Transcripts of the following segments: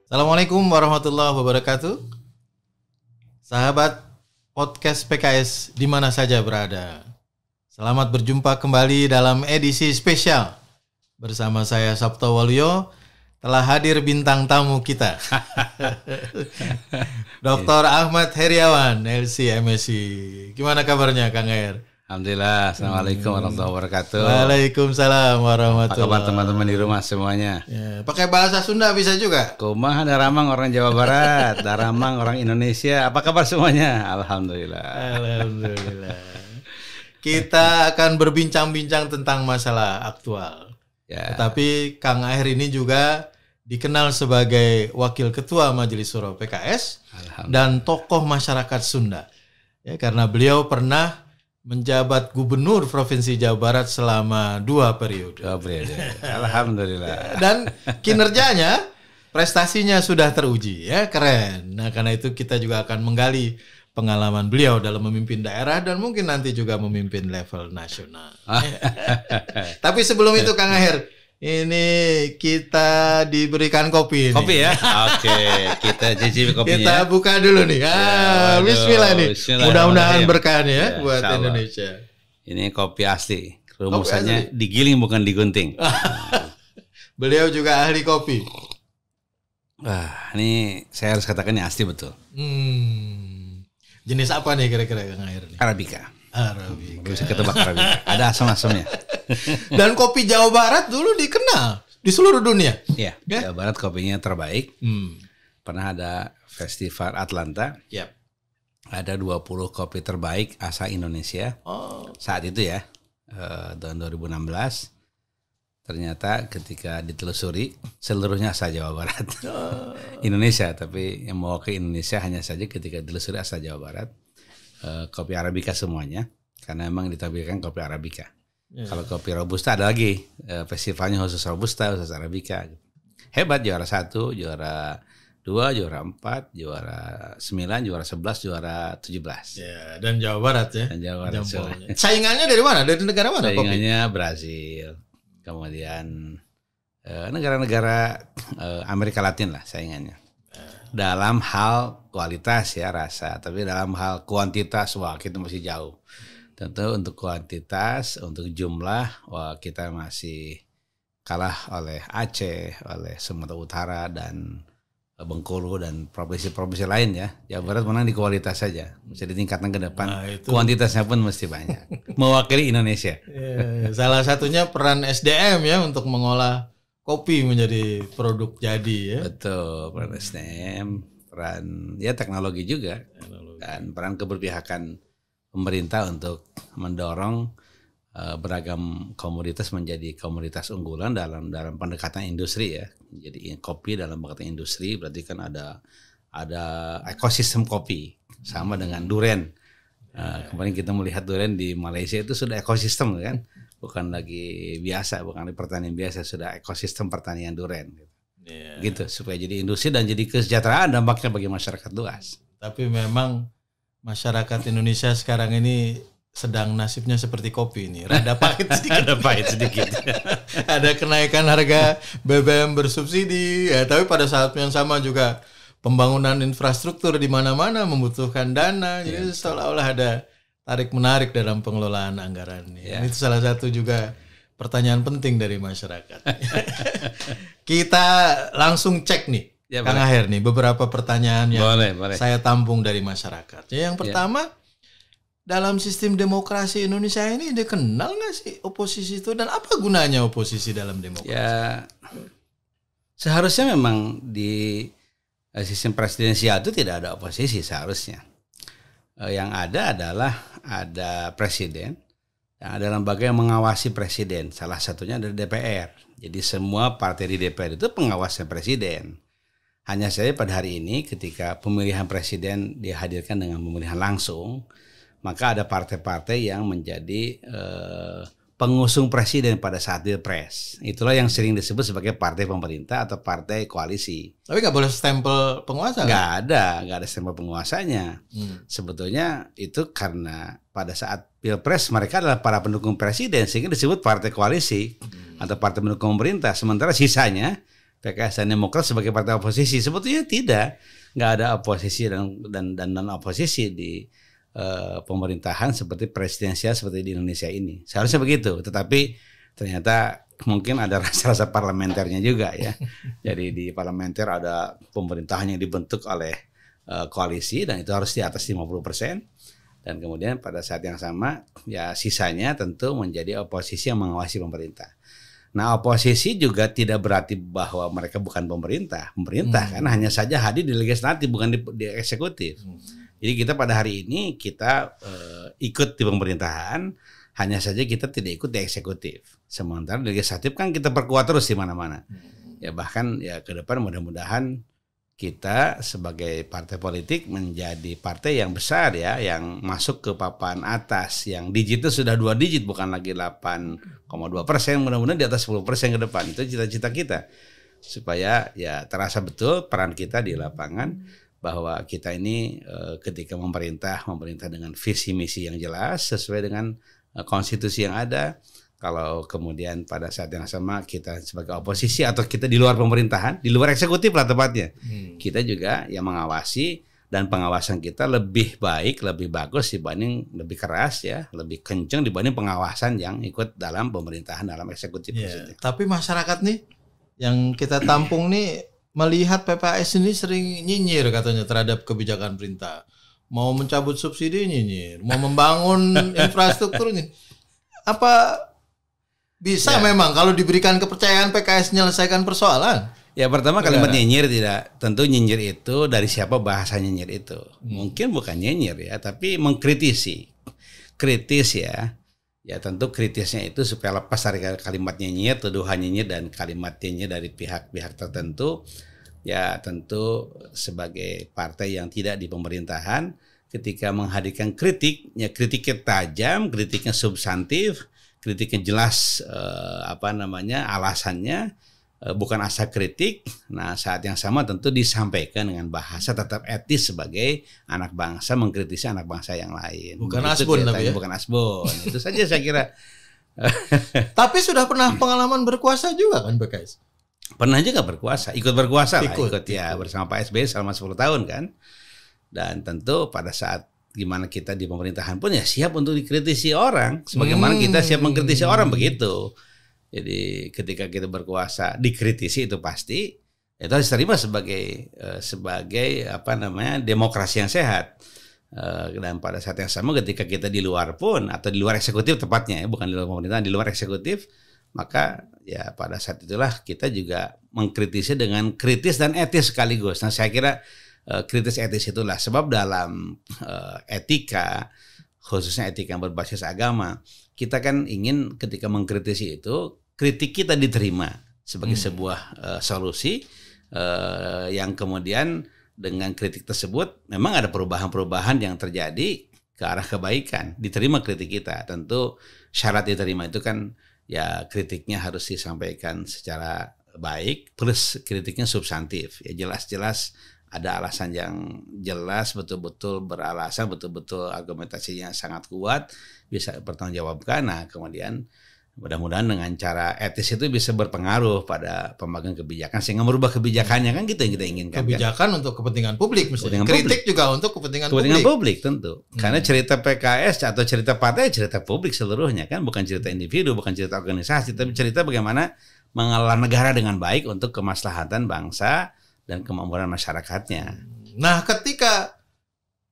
Assalamualaikum warahmatullahi wabarakatuh. Sahabat podcast PKS di mana saja berada. Selamat berjumpa kembali dalam edisi spesial. Bersama saya Sabto Waluyo, telah hadir bintang tamu kita. Dr. Ahmad Heriawan, LC MSc. Gimana kabarnya Kang Her? Alhamdulillah, Assalamualaikum warahmatullahi wabarakatuh. Waalaikumsalam warahmatullahi wabarakatuh. Apa kabar teman-teman di rumah semuanya? Ya, pakai bahasa Sunda bisa juga? Kumaha Daramang orang Jawa Barat, Daramang orang Indonesia. Apa kabar semuanya? Alhamdulillah. Alhamdulillah. Kita akan berbincang-bincang tentang masalah aktual. Ya. Tetapi Kang Aher ini juga dikenal sebagai Wakil Ketua Majelis Syuro PKS dan tokoh masyarakat Sunda. Ya, karena beliau pernah menjabat Gubernur Provinsi Jawa Barat selama 2 periode. Alhamdulillah. Dan kinerjanya, prestasinya sudah teruji, ya keren. Nah karena itu kita juga akan menggali pengalaman beliau dalam memimpin daerah dan mungkin nanti juga memimpin level nasional. Tapi sebelum itu Kang Aher, ini kita diberikan kopi. Kopi ya? Oke, kita cicipi kopinya. Kita buka dulu nih. Bismillah nih. Mudah-mudahan berkah ya buat Indonesia. Ini kopi asli. Rumusannya digiling bukan digunting. Beliau juga ahli kopi. Wah, ini saya harus katakan ini asli betul. Jenis apa nih kira-kira Kang Aher? Arabica. Arabica. Bisa ketebak Arabica. Ada asam-asamnya. Dan kopi Jawa Barat dulu dikenal di seluruh dunia. Iya, ya? Jawa Barat kopinya terbaik. Pernah ada festival Atlanta. Yep. Ada 20 kopi terbaik asal Indonesia. Saat itu ya, tahun 2016. Ternyata ketika ditelusuri seluruhnya asal Jawa Barat. Indonesia, tapi yang mau ke Indonesia hanya saja ketika ditelusuri asal Jawa Barat. Kopi Arabica semuanya, karena memang ditampilkan kopi Arabica. Kalau kopi Robusta ada lagi, festivalnya khusus Robusta, khusus Arabica. Hebat, juara 1, juara 2, juara 4, juara 9, juara 11, juara 17. Ya, dan Jawa Barat ya. Dan Jawa Barat. Saingannya dari mana? Dari negara mana? Saingannya kopi? Brazil, kemudian negara-negara Amerika Latin lah saingannya. Dalam hal kualitas ya rasa, tapi dalam hal kuantitas wah kita masih jauh. Tentu untuk kuantitas, untuk jumlah wah kita masih kalah oleh Aceh, oleh Sumatera Utara dan Bengkulu dan provinsi-provinsi lain ya. Jawa Barat menang di kualitas saja. Bisa ditingkatkan ke depan. Kuantitasnya pun mesti banyak. Mewakili Indonesia. Salah satunya peran SDM ya untuk mengolah kopi menjadi produk jadi ya. Betul, peran SDM, peran ya teknologi juga. Dan peran keberpihakan pemerintah untuk mendorong beragam komoditas menjadi komoditas unggulan dalam pendekatan industri ya. Jadi kopi dalam pendekatan industri berarti kan ada ekosistem kopi sama dengan durian. Kemarin kita melihat durian di Malaysia itu sudah ekosistem kan. Bukan lagi biasa, bukan lagi pertanian biasa, sudah ekosistem pertanian durian gitu supaya jadi industri dan jadi kesejahteraan dampaknya bagi masyarakat luas. Tapi memang masyarakat Indonesia sekarang ini sedang nasibnya seperti kopi ini, rada pahit sedikit. Ada pahit sedikit. Ada kenaikan harga BBM bersubsidi, ya, tapi pada saat yang sama juga pembangunan infrastruktur di mana-mana membutuhkan dana, jadi seolah-olah ada tarik-menarik dalam pengelolaan anggaran. Itu salah satu juga pertanyaan penting dari masyarakat. Kita langsung cek nih, Kang Aher nih, beberapa pertanyaan yang boleh. Saya tampung dari masyarakat. Yang pertama, dalam sistem demokrasi Indonesia ini dikenal nggak sih oposisi itu dan apa gunanya oposisi dalam demokrasi? Ya, seharusnya memang di sistem presidensial itu tidak ada oposisi seharusnya. Yang ada adalah ada presiden, yang ada lembaga yang mengawasi presiden. Salah satunya dari DPR. Jadi semua partai di DPR itu pengawasnya presiden. Hanya saja pada hari ini ketika pemilihan presiden dihadirkan dengan pemilihan langsung, maka ada partai-partai yang menjadi pengusung presiden pada saat Pilpres. Itulah yang sering disebut sebagai partai pemerintah atau partai koalisi. Tapi nggak boleh stempel penguasa? Nggak ada stempel penguasanya. Sebetulnya itu karena pada saat Pilpres mereka adalah para pendukung presiden, sehingga disebut partai koalisi atau partai pendukung pemerintah. Sementara sisanya PKS dan Demokrat sebagai partai oposisi. Sebetulnya tidak, nggak ada oposisi dan non oposisi di pemerintahan seperti presidensial seperti di Indonesia ini. Seharusnya begitu, tetapi ternyata mungkin ada rasa-rasa parlementernya juga ya. Jadi di parlementer ada pemerintahan yang dibentuk oleh koalisi dan itu harus di atas 50%. Dan kemudian pada saat yang sama ya sisanya tentu menjadi oposisi yang mengawasi pemerintah. Nah, oposisi juga tidak berarti bahwa mereka bukan pemerintah. Pemerintah kan hanya saja hadir di legislatif bukan di eksekutif. Jadi kita pada hari ini kita ikut di pemerintahan, hanya saja kita tidak ikut di eksekutif. Sementara di legislatif kan kita perkuat terus di mana-mana. Ya bahkan ya ke depan mudah-mudahan kita sebagai partai politik menjadi partai yang besar ya, yang masuk ke papan atas, yang digitnya sudah 2 digit bukan lagi 8,2%, mudah-mudahan di atas 10% ke depan. Itu cita-cita kita supaya ya terasa betul peran kita di lapangan. Bahwa kita ini ketika memerintah dengan visi misi yang jelas sesuai dengan konstitusi yang ada. Kalau kemudian pada saat yang sama kita sebagai oposisi atau kita di luar pemerintahan, di luar eksekutif lah tepatnya, kita juga yang mengawasi dan pengawasan kita lebih baik, lebih bagus dibanding lebih keras ya, lebih kencang dibanding pengawasan yang ikut dalam pemerintahan dalam eksekutif. Yeah, tapi masyarakat nih yang kita tampung nih melihat PPAS ini sering nyinyir katanya terhadap kebijakan perintah. Mau mencabut subsidi nyinyir, mau membangun infrastruktur nyinyir. Apa bisa memang kalau diberikan kepercayaan PKS menyelesaikan persoalan? Ya pertama kalimat nyinyir tidak, tentu nyinyir itu dari siapa bahasa nyinyir itu. Mungkin bukan nyinyir ya, tapi mengkritisi. Kritis ya. Ya tentu kritisnya itu supaya lepas dari kalimat nyinyir, tuduhan nyinyir dan kalimat nyinyir dari pihak-pihak tertentu. Ya tentu sebagai partai yang tidak di pemerintahan ketika menghadirkan kritik, ya kritiknya tajam, kritiknya substantif, kritiknya jelas alasannya, bukan asal kritik. Nah saat yang sama tentu disampaikan dengan bahasa tetap etis sebagai anak bangsa mengkritisi anak bangsa yang lain. Bukan asbun tapi ya? Bukan asbun. Itu saja saya kira. Tapi sudah pernah pengalaman berkuasa juga kan PKS? Pernah juga berkuasa, ikut berkuasa ikut ya bersama Pak SBY selama 10 tahun kan. Dan tentu pada saat gimana kita di pemerintahan pun ya siap untuk dikritisi orang. Sebagaimana kita siap mengkritisi orang begitu. Jadi ketika kita berkuasa dikritisi itu pasti itu harus terima sebagai demokrasi yang sehat. Dan pada saat yang sama ketika kita di luar pun atau di luar eksekutif tepatnya ya, bukan di luar pemerintahan, di luar eksekutif, maka ya pada saat itulah kita juga mengkritisi dengan kritis dan etis sekaligus. Nah saya kira kritis etis itulah sebab dalam etika, khususnya etika yang berbasis agama, kita kan ingin ketika mengkritisi itu kritik kita diterima sebagai sebuah solusi yang kemudian dengan kritik tersebut memang ada perubahan-perubahan yang terjadi ke arah kebaikan, diterima kritik kita. Tentu syarat diterima itu kan ya kritiknya harus disampaikan secara baik plus kritiknya substantif. Ya jelas-jelas ada alasan yang jelas, betul-betul beralasan, betul-betul argumentasinya sangat kuat, bisa bertanggungjawabkan. Nah kemudian mudah-mudahan dengan cara etis itu bisa berpengaruh pada pembagian kebijakan sehingga merubah kebijakannya kan gitu yang kita inginkan. Kebijakan kan? Untuk kepentingan publik misalnya. Kritik publik juga untuk kepentingan publik tentu. Karena cerita PKS atau cerita partai cerita publik seluruhnya kan, bukan cerita individu, bukan cerita organisasi, tapi cerita bagaimana mengelola negara dengan baik untuk kemaslahatan bangsa dan kemakmuran masyarakatnya. Nah, ketika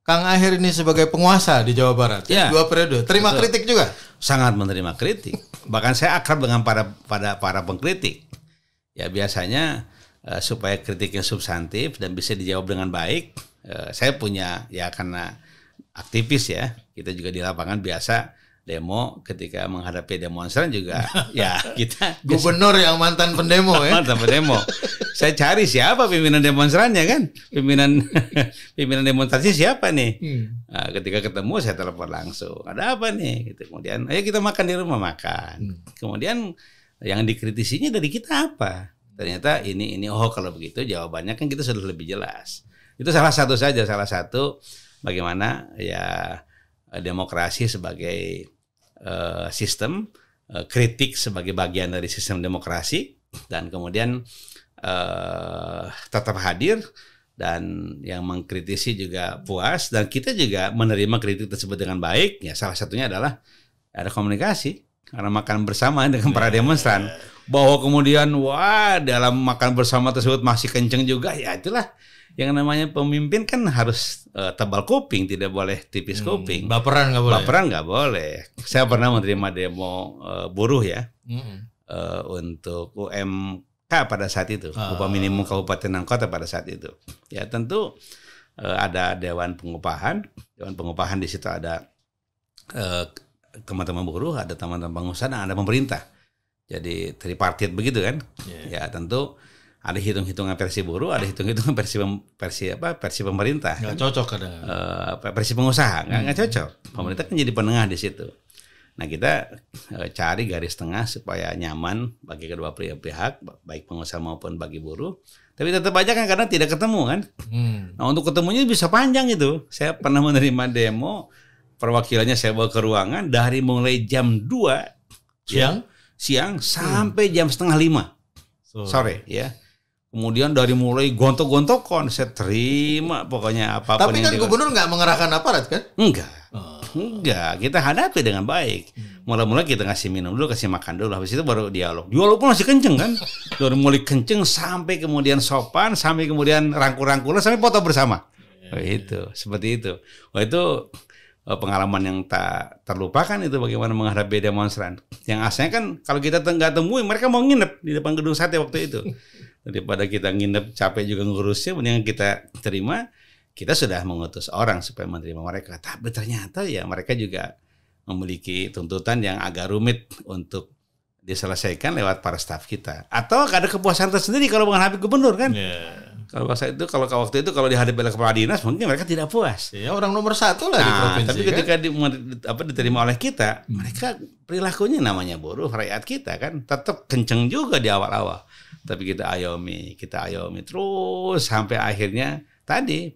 Kang Aher ini sebagai penguasa di Jawa Barat, 2 periode, terima kritik juga? Sangat menerima kritik. Bahkan saya akrab dengan para pengkritik. Ya biasanya supaya kritiknya substantif dan bisa dijawab dengan baik, saya punya ya karena aktivis ya, kita juga di lapangan biasa demo ketika menghadapi demonstran juga ya kita gubernur yang mantan pendemo ya. Mantan pendemo. Saya cari siapa pimpinan demonstrannya kan? Pimpinan demonstrasi siapa nih? Nah, ketika ketemu saya telepon langsung. Ada apa nih? Gitu. Kemudian ayo kita makan di rumah makan. Kemudian yang dikritisinya dari kita apa? Ternyata ini kalau begitu jawabannya kan kita sudah lebih jelas. Itu salah satu bagaimana ya demokrasi sebagai sistem, kritik sebagai bagian dari sistem demokrasi, dan kemudian tetap hadir, dan yang mengkritisi juga puas, dan kita juga menerima kritik tersebut dengan baik. Ya salah satunya adalah ada komunikasi karena makan bersama dengan para demonstran. Bahwa kemudian dalam makan bersama tersebut masih kenceng juga, ya itulah yang namanya pemimpin kan harus tebal kuping, tidak boleh tipis kuping. Baperan nggak boleh. Baperan nggak boleh. Saya pernah menerima demo buruh ya, untuk UMK pada saat itu, upah minimum kabupaten dan kota pada saat itu. Ya tentu ada dewan pengupahan. Dewan pengupahan di situ ada teman-teman buruh, ada teman-teman pengusaha, dan ada pemerintah. Jadi tripartit begitu kan? Ya tentu ada hitung-hitungan versi buruh, ada hitung-hitungan versi pemerintah. Nggak cocok kadang. Versi pengusaha nggak cocok. Pemerintah kan jadi penengah di situ. Nah kita cari garis tengah supaya nyaman bagi kedua pihak, baik pengusaha maupun bagi buruh. Tapi tetap aja kan kadang tidak ketemu kan. Nah untuk ketemunya bisa panjang itu. Saya pernah menerima demo, perwakilannya saya bawa ke ruangan dari mulai jam 2 siang sampai jam 4:30 sore ya. Kemudian dari mulai gontok-gontokan, saya terima pokoknya apapun. Tapi kan gubernur nggak mengerahkan aparat kan? Enggak, kita hadapi dengan baik. Mula-mula kita ngasih minum dulu, kasih makan dulu, habis itu baru dialog. Dialog pun masih kenceng kan? Dari mulai kenceng sampai kemudian sopan, sampai kemudian rangkul-rangkulan, sampai foto bersama. Itu, seperti itu. Itu pengalaman yang tak terlupakan itu, bagaimana menghadapi demonstran. Yang asalnya kan kalau kita nggak temui, mereka mau nginep di depan gedung sate waktu itu. Daripada kita nginep capek juga ngurusnya, mendingan kita terima. Kita sudah mengutus orang supaya menerima mereka. Tapi ternyata ya mereka juga memiliki tuntutan yang agak rumit untuk diselesaikan lewat para staf kita. Atau ada kepuasan tersendiri kalau menghadapi gubernur kan? Kalau waktu itu kalau dihadapi oleh kepala dinas, mungkin mereka tidak puas. Ya orang nomor 1 lah di provinsi. Tapi ketika diterima oleh kita, mereka perilakunya namanya buruh, rakyat kita kan tetap kenceng juga di awal-awal. Tapi kita ayomi terus sampai akhirnya tadi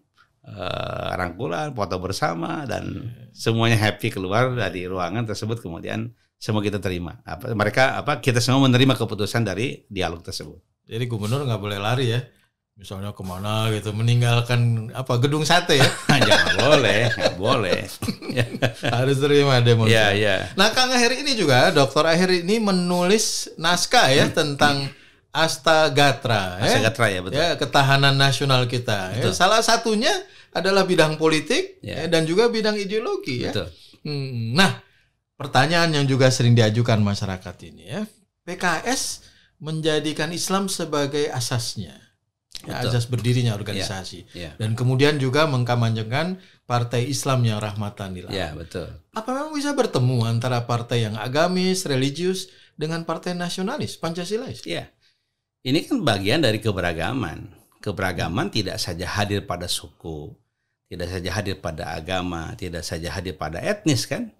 rangkulan, foto bersama, dan semuanya happy keluar dari ruangan tersebut. Kemudian semua kita terima. Kita semua menerima keputusan dari dialog tersebut. Jadi gubernur nggak boleh lari ya. Misalnya kemana gitu, meninggalkan gedung sate ya? nggak boleh. Harus terima demonstrasi. Ya. Nah, Kang Aher ini juga, Dr. Aher ini menulis naskah ya tentang Astagatra ya, betul. Ya, ketahanan nasional kita. Ya. Salah satunya adalah bidang politik dan juga bidang ideologi ya. Betul. Nah, pertanyaan yang juga sering diajukan masyarakat ini ya, PKS menjadikan Islam sebagai asasnya, asas berdirinya organisasi, dan kemudian juga mengkampanyekan partai Islam yang rahmatan lil alamin. Ya, betul. Apa memang bisa bertemu antara partai yang agamis, religius dengan partai nasionalis, Pancasilais? Ya. Ini kan bagian dari keberagaman. Keberagaman tidak saja hadir pada suku, tidak saja hadir pada agama, tidak saja hadir pada etnis kan,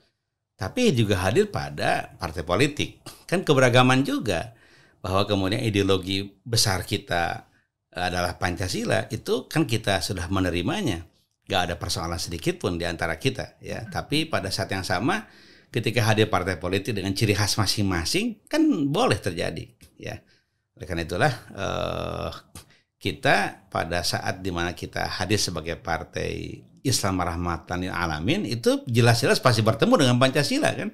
tapi juga hadir pada partai politik. Kan keberagaman juga, bahwa kemudian ideologi besar kita adalah Pancasila, itu kan kita sudah menerimanya. Gak ada persoalan sedikit pun di antara kita ya. Tapi pada saat yang sama, ketika hadir partai politik dengan ciri khas masing-masing, kan boleh terjadi ya. Oleh karena itulah kita pada saat dimana kita hadir sebagai partai Islam rahmatan lil alamin, itu jelas-jelas pasti bertemu dengan Pancasila kan.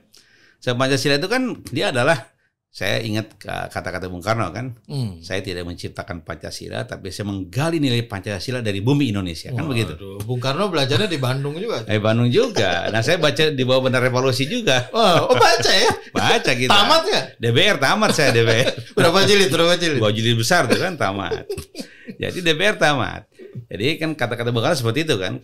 Pancasila itu kan dia adalah, saya ingat kata-kata Bung Karno kan, saya tidak menciptakan Pancasila, tapi saya menggali nilai Pancasila dari bumi Indonesia, kan begitu. Bung Karno belajarnya di Bandung juga. Bandung juga. Nah saya baca di bawah Benar Revolusi juga. Oh baca ya? Baca gitu. Tamat ya? DBR tamat saya DBR. Berapa jilid? 2 jilid besar tuh kan tamat. Jadi DBR tamat. Jadi kan kata-kata Bung Karno seperti itu kan.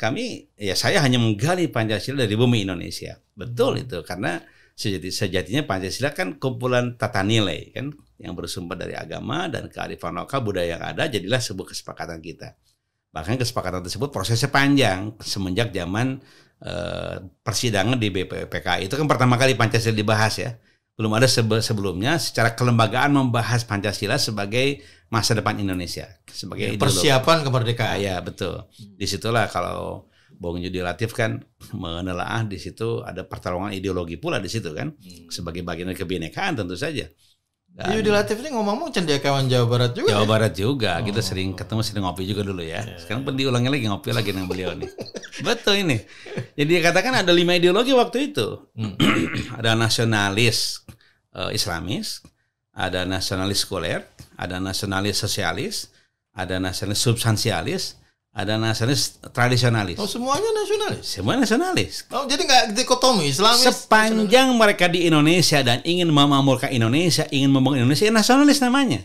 Saya hanya menggali Pancasila dari bumi Indonesia. Betul itu, karena sejatinya Pancasila kan kumpulan tata nilai kan yang bersumber dari agama dan kearifan lokal budaya yang ada, jadilah sebuah kesepakatan kita. Bahkan kesepakatan tersebut prosesnya panjang semenjak zaman persidangan di BPUPKI. Itu kan pertama kali Pancasila dibahas ya. Belum ada sebelumnya secara kelembagaan membahas Pancasila sebagai masa depan Indonesia, sebagai persiapan kemerdekaan. Ya betul. Disitulah kalau Bung Yudi Latif kan menelaah, di situ ada pertarungan ideologi pula di situ kan, sebagai bagian dari kebinekaan tentu saja. Yudi Latif ini ngomong-ngomong cendekiawan Jawa Barat juga. Jawa Barat juga, kita sering ketemu, sering ngopi juga dulu ya. Sekarang diulangi lagi, ngopi lagi dengan beliau nih. Betul ini. Jadi dikatakan ada 5 ideologi waktu itu. Ada nasionalis Islamis, ada nasionalis sekuler, ada nasionalis sosialis, ada nasionalis substansialis, ada nasionalis tradisionalis. Oh, semuanya nasionalis? Semua nasionalis. Oh, jadi nggak dikotomi Islamis? Sepanjang mereka di Indonesia dan ingin memakmurkan Indonesia, ingin membangun Indonesia, ya nasionalis namanya.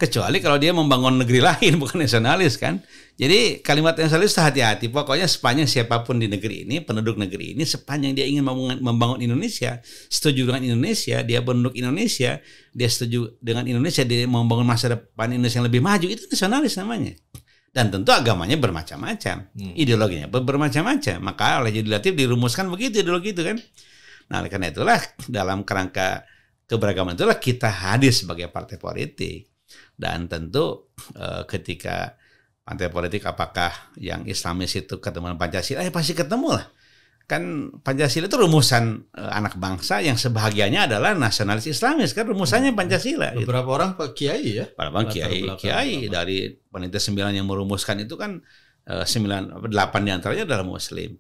Kecuali kalau dia membangun negeri lain, bukan nasionalis kan. Jadi kalimat nasionalis hati-hati. Pokoknya sepanjang siapapun di negeri ini, penduduk negeri ini, sepanjang dia ingin membangun Indonesia, setuju dengan Indonesia, dia penduduk Indonesia, dia setuju dengan Indonesia, dia membangun masa depan Indonesia yang lebih maju, itu nasionalis namanya. Dan tentu agamanya bermacam-macam, ideologinya bermacam-macam. Maka oleh Yudi Latif dirumuskan begitu ideologi itu kan. Nah, karena itulah dalam kerangka keberagaman itulah kita hadir sebagai partai politik. Dan tentu ketika partai politik apakah yang Islamis itu ketemu dengan Pancasila, pasti ketemu lah. Kan Pancasila itu rumusan anak bangsa yang sebahagiannya adalah nasionalis Islamis, kan rumusannya Pancasila. Beberapa orang Pak Kiai ya. Beberapa kiai dari panitia 9 yang merumuskan itu kan 8 diantaranya adalah Muslim.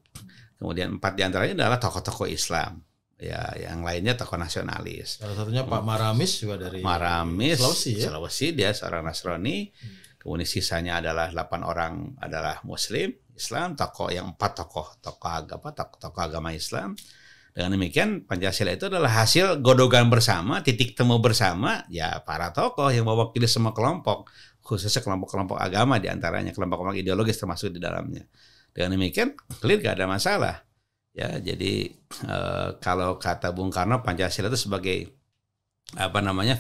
Kemudian 4 diantaranya adalah tokoh-tokoh Islam. Ya, yang lainnya tokoh nasionalis. Salah satunya Pak Maramis juga dari Sulawesi, ya? Sulawesi, dia seorang Nasrani. Kemudian sisanya adalah 8 orang adalah Muslim, Islam, tokoh agama Islam. Dengan demikian Pancasila itu adalah hasil godogan bersama, titik temu bersama ya para tokoh yang mewakili semua kelompok, khususnya kelompok-kelompok agama diantaranya, kelompok-kelompok ideologis termasuk di dalamnya. Dengan demikian clear, gak ada masalah. Ya, jadi kalau kata Bung Karno, Pancasila itu sebagai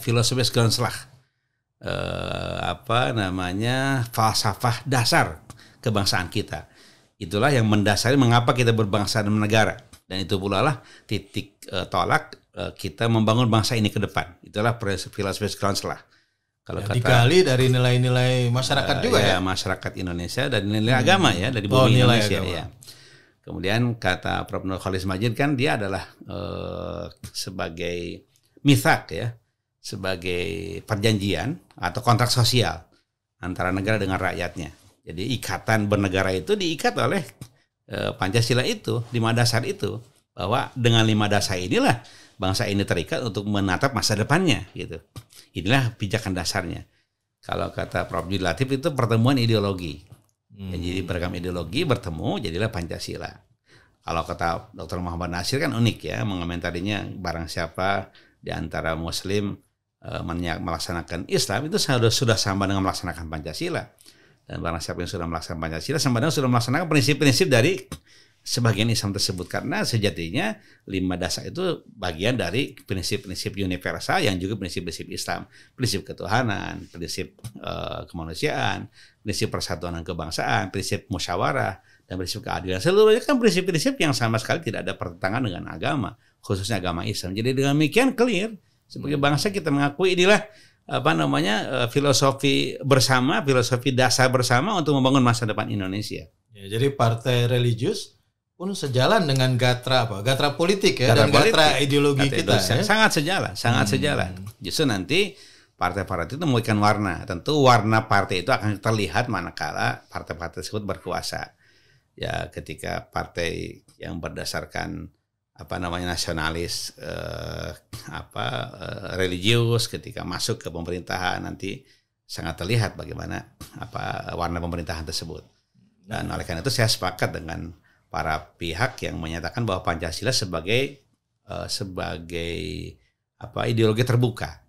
filosofis Grundslag, falsafah dasar kebangsaan kita. Itulah yang mendasari mengapa kita berbangsa dan bernegara. Dan itu pula lah titik tolak kita membangun bangsa ini ke depan. Itulah filosofis Grundslag. Kalau ya, digali dari nilai-nilai masyarakat juga ya. Masyarakat Indonesia dan nilai agama ya, dari bumi Indonesia ya. Kemudian kata Prof. Nur Khalis Majid kan dia adalah sebagai mithaq ya, sebagai perjanjian atau kontrak sosial antara negara dengan rakyatnya. Jadi ikatan bernegara itu diikat oleh Pancasila itu, 5 dasar itu, bahwa dengan 5 dasar inilah bangsa ini terikat untuk menatap masa depannya gitu. Inilah pijakan dasarnya. Kalau kata Prof. Yudi Latif itu pertemuan ideologi. Jadi beragam ideologi bertemu jadilah Pancasila. Kalau kata Dr. Muhammad Nasir kan unik ya, mengomentarinya barang siapa di antara Muslim melaksanakan Islam itu sudah sama dengan melaksanakan Pancasila. Dan barang siapa yang sudah melaksanakan Pancasila sama dengan sudah melaksanakan prinsip-prinsip dari sebagian Islam tersebut. Karena sejatinya 5 dasar itu bagian dari prinsip-prinsip universal yang juga prinsip-prinsip Islam. Prinsip ketuhanan, prinsip kemanusiaan, prinsip persatuan dan kebangsaan, prinsip musyawarah, dan prinsip keadilan. Seluruhnya kan prinsip-prinsip yang sama sekali tidak ada pertentangan dengan agama, khususnya agama Islam. Jadi dengan demikian clear, sebagai bangsa kita mengakui inilah filosofi bersama, filosofi dasar bersama untuk membangun masa depan Indonesia. Ya, jadi partai religius pun sejalan dengan gatra politik ya, dan gatra ideologi kita ya? Sangat sejalan. Justru nanti partai-partai itu memberikan warna. Tentu warna partai itu akan terlihat manakala partai-partai tersebut berkuasa. Ya, ketika partai yang berdasarkan nasionalis religius ketika masuk ke pemerintahan nanti sangat terlihat bagaimana warna pemerintahan tersebut. Dan oleh karena itu saya sepakat dengan para pihak yang menyatakan bahwa Pancasila sebagai ideologi terbuka.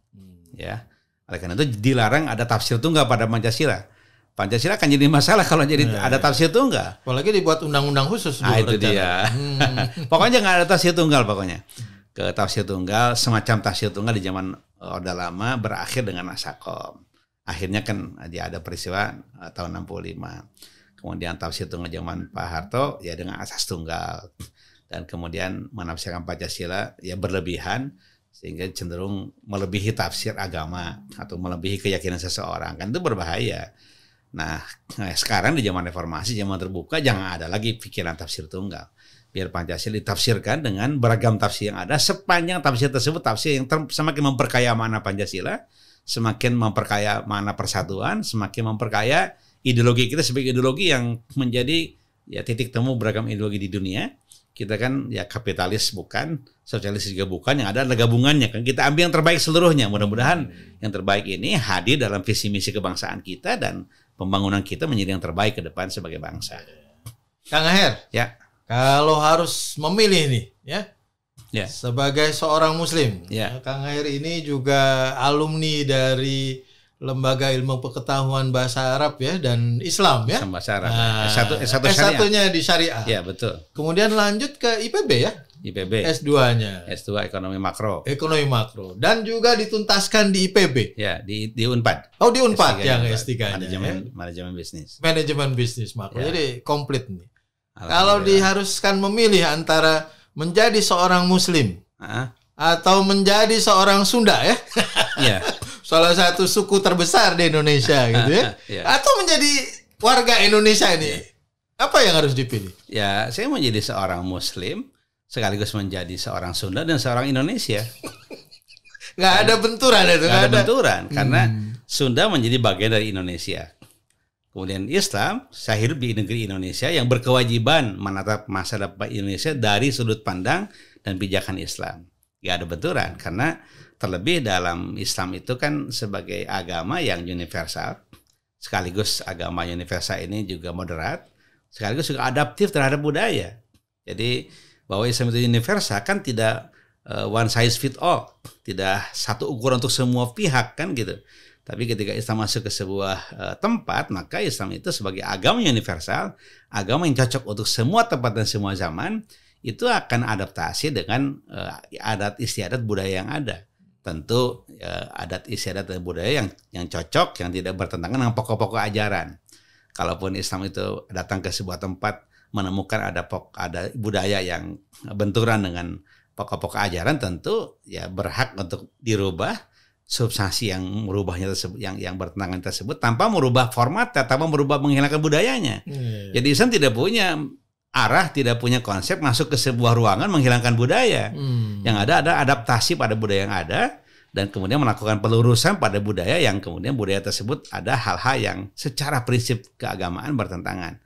Ya. Oleh karena itu dilarang ada tafsir tunggal pada Pancasila. Pancasila akan jadi masalah kalau jadi ada tafsir tunggal. Apalagi dibuat undang-undang khusus. Itu dia. Pokoknya nggak ada tafsir tunggal pokoknya. Ke tafsir tunggal, semacam tafsir tunggal di zaman Orde Lama berakhir dengan Nasakom. Akhirnya kan dia ada peristiwa tahun 65. Kemudian tafsir tunggal zaman Pak Harto ya dengan asas tunggal. Dan kemudian menafsirkan Pancasila ya berlebihan sehingga cenderung melebihi tafsir agama atau melebihi keyakinan seseorang. Kan itu berbahaya. Nah, sekarang di zaman reformasi, zaman terbuka, jangan ada lagi pikiran tafsir tunggal. biar Pancasila ditafsirkan dengan beragam tafsir yang ada, sepanjang tafsir tersebut tafsir yang semakin memperkaya makna Pancasila, semakin memperkaya makna persatuan, semakin memperkaya ideologi kita sebagai ideologi yang menjadi ya titik temu beragam ideologi di dunia. Kita kan ya kapitalis bukan, sosialis juga bukan, yang ada adalah gabungannya kan. Kita ambil yang terbaik seluruhnya. Mudah-mudahan yang terbaik ini hadir dalam visi misi kebangsaan kita dan pembangunan kita menjadi yang terbaik ke depan sebagai bangsa. Kang Aher, Ya. kalau harus memilih nih, Ya. sebagai seorang Muslim, Ya. Kang Aher ini juga alumni dari Lembaga Ilmu Pengetahuan Bahasa Arab ya dan Islam ya. Sama bahasa Arab. Nah, S1 syariah. S1-nya di syariah. Ya, betul. Kemudian lanjut ke IPB ya. IPB. S2-nya. S2 ekonomi makro. Ekonomi makro dan juga dituntaskan di IPB. Ya, di Unpad. Oh, di Unpad S3 yang Unpad. S3-nya. Manajemen bisnis. Manajemen bisnis makro. Ya. Jadi komplit nih. Kalau Alhamdulillah. diharuskan memilih antara menjadi seorang Muslim Ah, atau menjadi seorang Sunda ya, ya. salah satu suku terbesar di Indonesia gitu ya, Ya. atau menjadi warga Indonesia ini, apa yang harus dipilih? Ya, saya menjadi seorang Muslim sekaligus menjadi seorang Sunda dan seorang Indonesia. Nggak ada benturan itu, Nggak ada benturan karena Hmm. Sunda menjadi bagian dari Indonesia. Kemudian Islam, saya hidup di negeri Indonesia yang berkewajiban menatap masa depan Indonesia dari sudut pandang dan pijakan Islam. Nggak ada benturan karena terlebih dalam Islam itu kan sebagai agama yang universal, sekaligus agama universal ini juga moderat, sekaligus juga adaptif terhadap budaya. Jadi bahwa Islam itu universal kan tidak one size fit all, tidak satu ukuran untuk semua pihak kan gitu. Tapi ketika Islam masuk ke sebuah tempat, maka Islam itu sebagai agama universal, agama yang cocok untuk semua tempat dan semua zaman, itu akan adaptasi dengan adat istiadat budaya yang ada. Tentu adat istiadat dan budaya yang cocok, yang tidak bertentangan dengan pokok-pokok ajaran. Kalaupun Islam itu datang ke sebuah tempat menemukan ada budaya yang benturan dengan pokok-pokok ajaran, tentu ya berhak untuk dirubah substansi yang merubahnya tersebut, yang bertentangan tersebut tanpa merubah formatnya, tanpa merubah menghilangkan budayanya. Jadi Islam tidak punya arah, tidak punya konsep masuk ke sebuah ruangan menghilangkan budaya. Yang ada adaptasi pada budaya yang ada dan kemudian melakukan pelurusan pada budaya yang kemudian budaya tersebut ada hal-hal yang secara prinsip keagamaan bertentangan.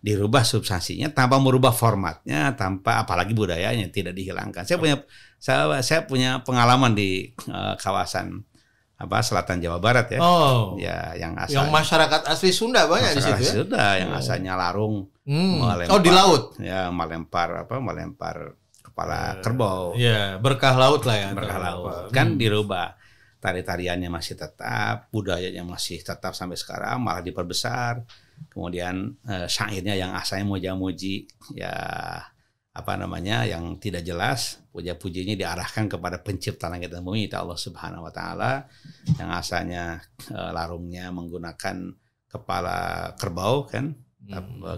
Dirubah substansinya tanpa merubah formatnya, tanpa apalagi budayanya tidak dihilangkan. Saya punya pengalaman di kawasan selatan Jawa Barat ya. Oh. Ya, yang masyarakat asli Sunda banyak di situ ya. Sunda yang asalnya larung. Oh, di laut. Ya, melempar kepala kerbau. Ya, berkah laut lah ya. Berkah laut. Kan dirubah. Tari-tariannya masih tetap, budayanya masih tetap sampai sekarang, malah diperbesar. Kemudian syairnya yang asalnya muja-muji ya yang tidak jelas, puja-pujinya diarahkan kepada pencipta langit dan bumi, itu Allah Subhanahu wa taala, yang asalnya larungnya menggunakan kepala kerbau kan.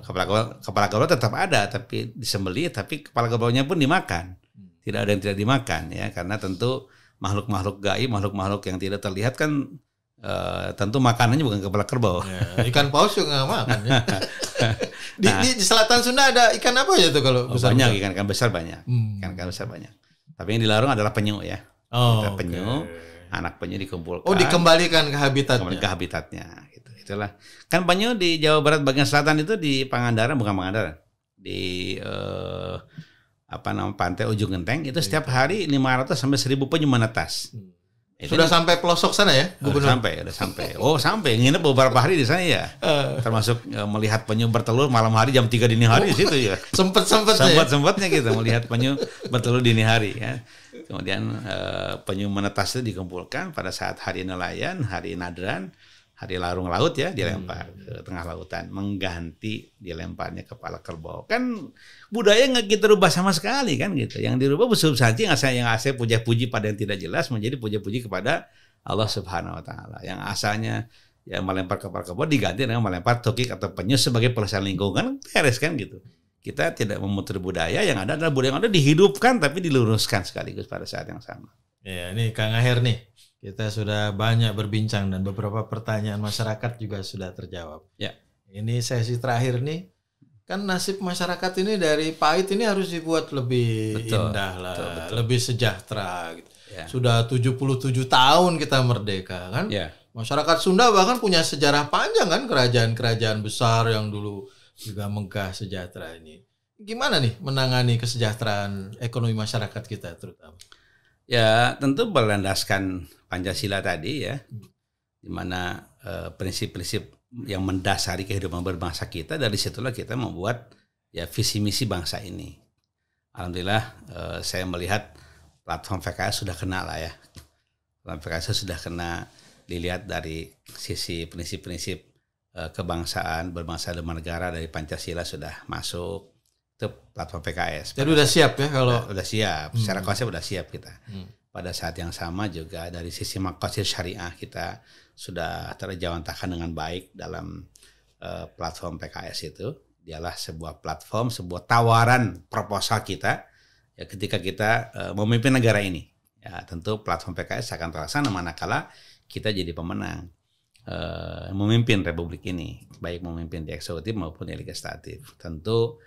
Kepala kerbau tetap ada tapi disembelih, tapi kepala kerbaunya pun dimakan. Tidak ada yang tidak dimakan ya, karena tentu makhluk-makhluk gaib, makhluk-makhluk yang tidak terlihat kan tentu makanannya bukan kepala kerbau. Ya, ikan paus juga nggak makan ya. Di selatan Sunda ada ikan apa aja tuh kalau besar? Banyak ikan besar banyak. Ikan besar banyak. Tapi yang dilarung adalah penyu ya. Penyu, anak penyu dikumpulkan. Oh, dikembalikan ke habitatnya. Kembali ke habitatnya gitu. Itulah. Kan penyu di Jawa Barat bagian selatan itu di Pangandaran, bukan Pangandaran. Di Pantai Ujung Genteng itu setiap hari 500 sampai 1000 penyu menetas. Sudah sampai pelosok sana ya, Gubernur? Udah sampai. Oh, sampai. Nginep beberapa hari di sana ya. Termasuk melihat penyu bertelur malam hari jam 3 dini hari di situ ya. Sempet-sempetnya gitu melihat penyu bertelur dini hari ya. Kemudian penyu menetas itu dikumpulkan pada saat hari nelayan, hari nadran, hari larung laut ya, dilempar ke tengah lautan, mengganti dilemparnya kepala kerbau. Kan budaya nggak kita rubah sama sekali kan gitu. Yang dirubah substansi yang asalnya puja-puji pada yang tidak jelas menjadi puja-puji kepada Allah Subhanahu wa taala. Yang asalnya ya melempar kepala kerbau diganti dengan melempar tukik atau penyu sebagai pelestarian lingkungan, beres kan gitu. Kita tidak memutar budaya, yang ada adalah budaya yang ada dihidupkan tapi diluruskan sekaligus pada saat yang sama. Ya, ini Kang Aher nih. Kita sudah banyak berbincang dan beberapa pertanyaan masyarakat juga sudah terjawab. Ya. Ini sesi terakhir nih. Kan nasib masyarakat ini dari pahit ini harus dibuat lebih indah lah, lebih sejahtera gitu. Sudah 77 tahun kita merdeka kan. Masyarakat Sunda bahkan punya sejarah panjang kan, kerajaan-kerajaan besar yang dulu juga megah sejahtera ini. Gimana nih menangani kesejahteraan ekonomi masyarakat kita terutama? Ya tentu berlandaskan Pancasila tadi ya, di mana prinsip-prinsip yang mendasari kehidupan berbangsa kita. Dari situlah kita membuat ya visi misi bangsa ini. Alhamdulillah saya melihat platform PKS sudah kena lah ya. Platform PKS sudah kena, dilihat dari sisi prinsip-prinsip kebangsaan, berbangsa dan bernegara dari Pancasila sudah masuk. Itu platform PKS. Jadi udah siap ya kalau udah siap, secara konsep udah siap kita. Pada saat yang sama juga dari sisi maqasid syariah kita sudah terjawantahkan dengan baik dalam platform PKS itu. Dialah sebuah platform, sebuah tawaran proposal kita ya ketika kita memimpin negara ini. Ya tentu platform PKS akan terlaksana manakala kita jadi pemenang memimpin republik ini, baik memimpin di eksekutif maupun di legislatif. Tentu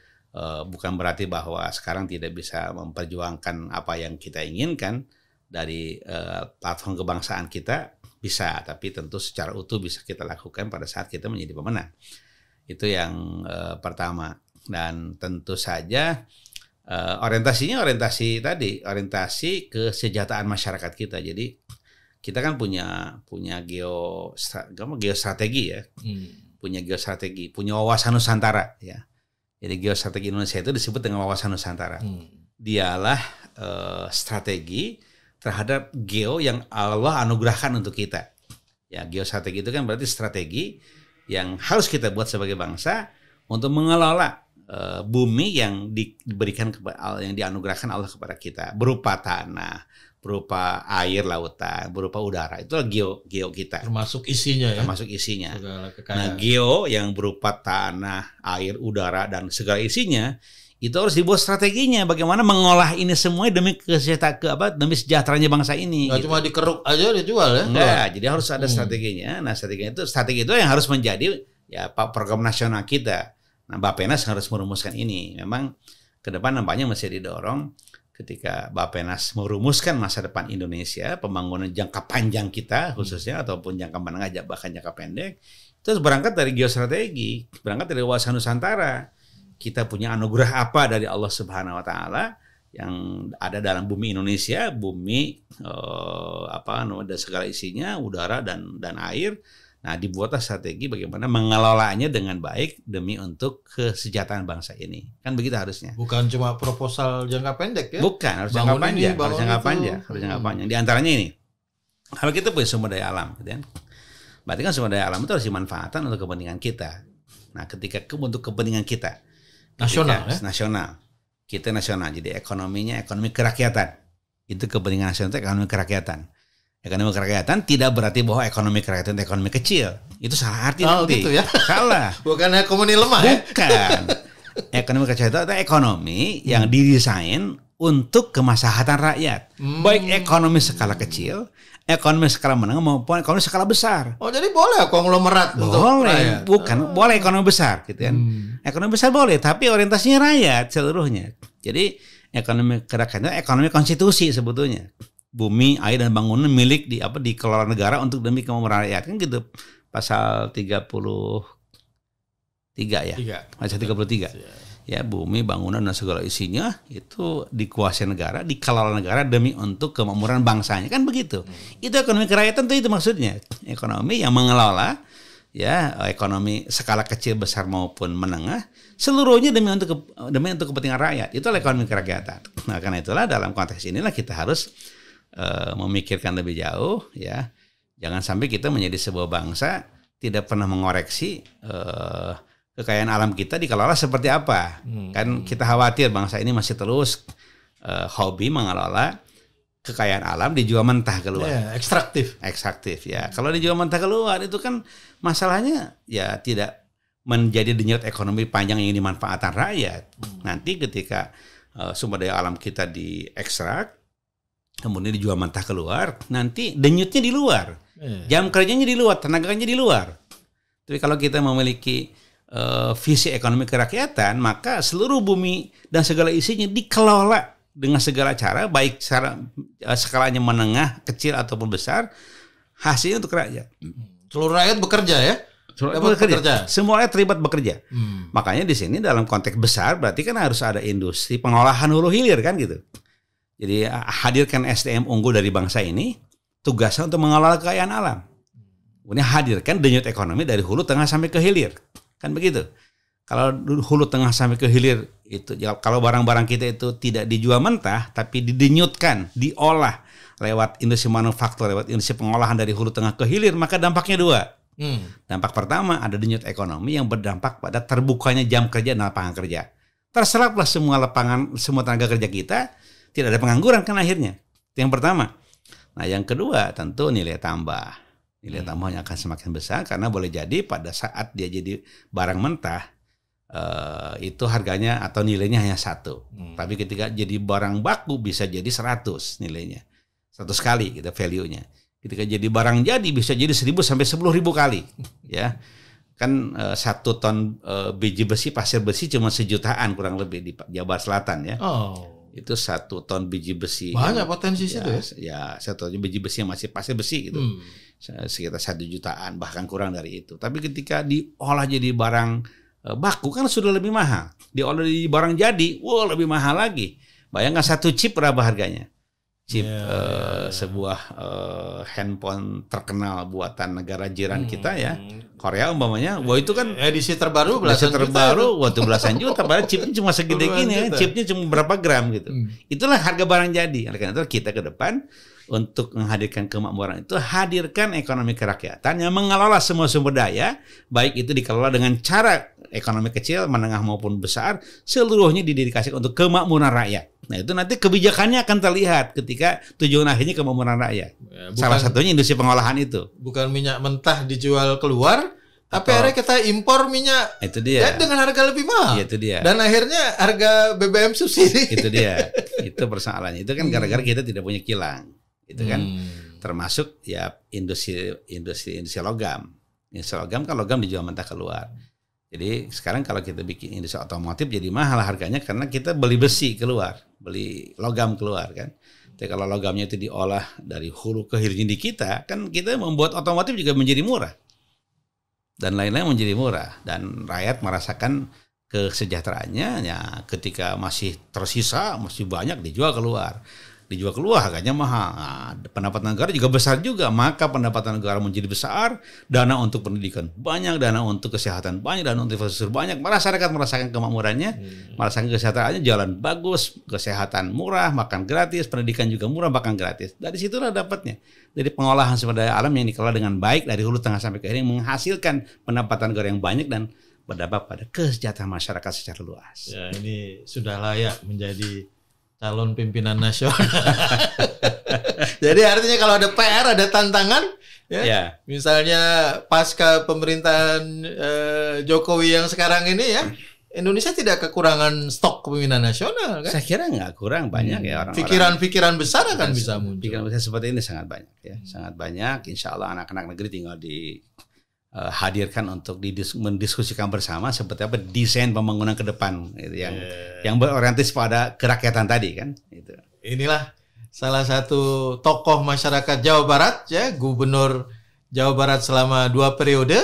bukan berarti bahwa sekarang tidak bisa memperjuangkan apa yang kita inginkan dari platform kebangsaan kita, bisa, tapi tentu secara utuh bisa kita lakukan pada saat kita menjadi pemenang. Itu yang pertama. Dan tentu saja orientasinya orientasi kesejahteraan masyarakat kita. Jadi kita kan punya geostrategi ya, punya geostrategi, punya wawasan Nusantara ya. Jadi geostrategi Indonesia itu disebut dengan wawasan Nusantara. Dialah strategi terhadap geo yang Allah anugerahkan untuk kita. Ya, geostrategi itu kan berarti strategi yang harus kita buat sebagai bangsa untuk mengelola bumi yang diberikan kepada, yang dianugerahkan Allah kepada kita, berupa tanah, berupa air lautan, berupa udara. Itu geo kita. Termasuk isinya ya. Termasuk isinya. Nah, geo yang berupa tanah, air, udara dan segala isinya itu harus dibuat strateginya bagaimana mengolah ini semua demi demi sejahteranya bangsa ini. Nggak gitu. Cuma dikeruk aja dijual ya? Enggak, jadi harus ada strateginya. Nah, strategi itu yang harus menjadi ya program nasional kita. Nah, Bappenas harus merumuskan ini. Memang ke depan nampaknya masih didorong ketika Bappenas merumuskan masa depan Indonesia, pembangunan jangka panjang kita khususnya ataupun jangka menengah bahkan jangka pendek, itu berangkat dari geostrategi, berangkat dari wawasan Nusantara. Kita punya anugerah apa dari Allah Subhanahu wa taala yang ada dalam bumi Indonesia, bumi dan segala isinya, udara dan air. Nah, dibuatlah strategi bagaimana mengelolanya dengan baik demi untuk kesejahteraan bangsa ini. Kan begitu harusnya. Bukan cuma proposal jangka pendek ya? Bukan, harus jangka panjang, harus jangka panjang. Di antaranya ini. Kalau kita punya sumber daya alam, gitu kan? Berarti kan sumber daya alam itu harus dimanfaatkan untuk kepentingan kita. Nah, ketika untuk kepentingan kita nasional, kita nasional. Jadi ekonomi kerakyatan. Itu kepentingan nasional, itu ekonomi kerakyatan. Ekonomi kerakyatan tidak berarti bahwa ekonomi kerakyatan itu ekonomi kecil. Itu salah arti nanti. Gitu ya? Salah. Bukan ekonomi lemah ya? Bukan. Ekonomi kerakyatan itu ekonomi yang didesain untuk kemaslahatan rakyat. Baik ekonomi skala kecil, ekonomi skala menengah maupun ekonomi skala besar. Oh, jadi boleh konglomerat untuk rakyat? Bukan, boleh ekonomi besar gitu kan. Ekonomi besar boleh, tapi orientasinya rakyat seluruhnya. Jadi ekonomi kerakyatan itu ekonomi konstitusi sebetulnya. Bumi, air dan bangunan milik dikelola negara untuk demi kemakmuran rakyat, kan gitu. Pasal 33 ya. Pasal 33. Ya, bumi, bangunan dan segala isinya itu dikuasai negara, dikelola negara demi untuk kemakmuran bangsanya, kan begitu. Itu ekonomi kerakyatan itu maksudnya. Ekonomi yang mengelola ya ekonomi skala kecil, besar maupun menengah, seluruhnya demi untuk kepentingan rakyat. Itulah ekonomi kerakyatan. Nah, karena itulah dalam konteks inilah kita harus memikirkan lebih jauh ya. Jangan sampai kita menjadi sebuah bangsa tidak pernah mengoreksi kekayaan alam kita dikelola seperti apa. Kan kita khawatir bangsa ini masih terus hobi mengelola kekayaan alam dijual mentah keluar. Ekstraktif ya. Kalau dijual mentah keluar itu kan masalahnya ya tidak menjadi denyut ekonomi panjang yang dimanfaatkan rakyat. Nanti ketika sumber daya alam kita diekstrak, kemudian dijual mentah keluar, nanti denyutnya di luar. Jam kerjanya di luar, tenaganya di luar. Tapi kalau kita memiliki visi ekonomi kerakyatan, maka seluruh bumi dan segala isinya dikelola dengan segala cara, baik secara skalanya menengah, kecil ataupun besar, hasilnya untuk rakyat. Seluruh rakyat bekerja ya? Bekerja. Semua rakyat terlibat bekerja. Makanya di sini dalam konteks besar berarti kan harus ada industri pengolahan hulu hilir kan gitu. Jadi hadirkan SDM unggul dari bangsa ini, tugasnya untuk mengelola kekayaan alam. Kemudian hadirkan denyut ekonomi dari hulu tengah sampai ke hilir. Kan begitu. Kalau hulu tengah sampai ke hilir itu, ya, kalau barang-barang kita itu tidak dijual mentah tapi didenyutkan, diolah lewat industri manufaktur, lewat industri pengolahan dari hulu tengah ke hilir, maka dampaknya dua. Dampak pertama ada denyut ekonomi yang berdampak pada terbukanya jam kerja dan lapangan kerja. Terseraplah semua tenaga kerja kita, tidak ada pengangguran kan akhirnya. Itu yang pertama. Nah yang kedua tentu nilai tambah. Nilai tambahnya akan semakin besar karena boleh jadi pada saat dia jadi barang mentah, itu harganya atau nilainya hanya 1. Tapi ketika jadi barang baku bisa jadi 100 nilainya. 100 kali gitu value-nya. Ketika jadi barang jadi bisa jadi 1.000 sampai 10.000 kali. Ya. Kan 1 ton biji besi, pasir besi cuma 1 jutaan kurang lebih di Jawa Barat Selatan ya. Itu 1 ton biji besi. Banyak potensi situ ya. 1 ton biji besi yang masih pasir besi gitu. Sekitar 1 jutaan bahkan kurang dari itu. Tapi ketika diolah jadi barang baku kan sudah lebih mahal. Diolah di barang jadi, lebih mahal lagi. Bayangkan 1 chip berapa harganya? Chip sebuah handphone terkenal buatan negara jiran kita ya, Korea umpamanya. Itu kan edisi terbaru belasan juta. Padahal chipnya cuma segede gini ya. Chipnya cuma berapa gram gitu. Itulah harga barang jadi. Oleh karena itu kita ke depan untuk menghadirkan kemakmuran itu, hadirkan ekonomi kerakyatan yang mengelola semua sumber daya, baik itu dikelola dengan cara ekonomi kecil, menengah maupun besar, seluruhnya didedikasikan untuk kemakmuran rakyat. Nah itu nanti kebijakannya akan terlihat ketika tujuan akhirnya kemakmuran rakyat. Salah satunya industri pengolahan itu. Bukan minyak mentah dijual keluar, tapi akhirnya kita impor minyak itu dia. Dengan harga lebih mahal. Itu dia. Dan akhirnya harga BBM subsidi. Itu dia. Itu persoalannya. Itu kan gara-gara kita tidak punya kilang. Itu kan termasuk ya industri logam. Industri logam kan logam dijual mentah keluar. Jadi sekarang kalau kita bikin industri otomotif jadi mahal harganya karena kita beli besi keluar, beli logam keluar kan. Tapi kalau logamnya itu diolah dari hulu ke hilir di kita, kan kita membuat otomotif juga menjadi murah. Dan lain-lain menjadi murah. Dan rakyat merasakan kesejahteraannya ya ketika masih tersisa, masih banyak dijual keluar. Dijual keluar harganya mahal. Nah, pendapatan negara juga besar juga. Maka pendapatan negara menjadi besar. Dana untuk pendidikan banyak, dana untuk kesehatan banyak, dana untuk infrastruktur banyak. Masyarakat merasakan kemakmurannya, merasakan kesejahteraannya, jalan bagus, kesehatan murah, makan gratis, pendidikan juga murah, makan gratis. Dari situlah dapatnya. Dari pengolahan sumber daya alam yang dikelola dengan baik dari hulu tengah sampai ke hilir menghasilkan pendapatan negara yang banyak dan berdampak pada kesejahteraan masyarakat secara luas. Ya, ini sudah layak menjadi calon pimpinan nasional. Jadi artinya kalau ada PR, ada tantangan, ya. Misalnya pasca pemerintahan Jokowi yang sekarang ini ya, Indonesia tidak kekurangan stok kepemimpinan nasional kan? Saya kira nggak kurang, banyak ya orang-orang. Pikiran-pikiran besar akan bisa muncul. Pikiran besar seperti ini sangat banyak ya, sangat banyak. Insya Allah anak-anak negeri tinggal hadirkan untuk mendiskusikan bersama seperti apa desain pembangunan ke depan gitu, yang berorientasi pada kerakyatan tadi kan. Gitu. Inilah salah satu tokoh masyarakat Jawa Barat ya, Gubernur Jawa Barat selama 2 periode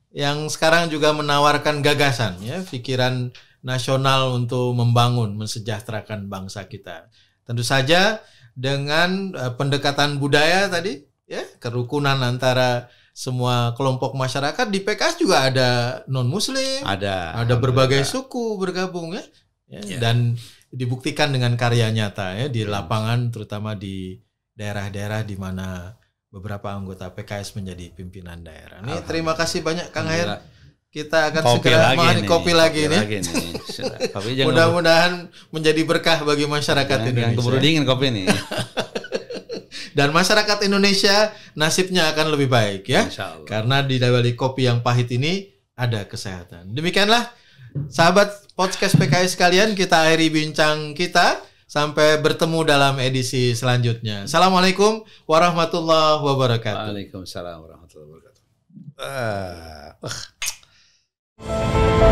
yang sekarang juga menawarkan gagasan ya, pikiran nasional untuk membangun, mensejahterakan bangsa kita. Tentu saja dengan pendekatan budaya tadi ya, kerukunan antara semua kelompok masyarakat. Di PKS juga ada non-muslim, ada berbagai suku bergabung ya. Dan dibuktikan dengan karya nyata ya di lapangan, terutama di daerah-daerah di mana beberapa anggota PKS menjadi pimpinan daerah. Ini terima kasih banyak Kang Aher. Kita akan segera kopi lagi nih. Mudah-mudahan menjadi berkah bagi masyarakat Indonesia. Keburu dingin kopi ini. Dan masyarakat Indonesia nasibnya akan lebih baik ya. Karena di balik kopi yang pahit ini ada kesehatan. Demikianlah sahabat podcast PKS sekalian, kita akhiri bincang kita. Sampai bertemu dalam edisi selanjutnya. Assalamualaikum warahmatullahi wabarakatuh. Waalaikumsalam warahmatullahi wabarakatuh. kasih.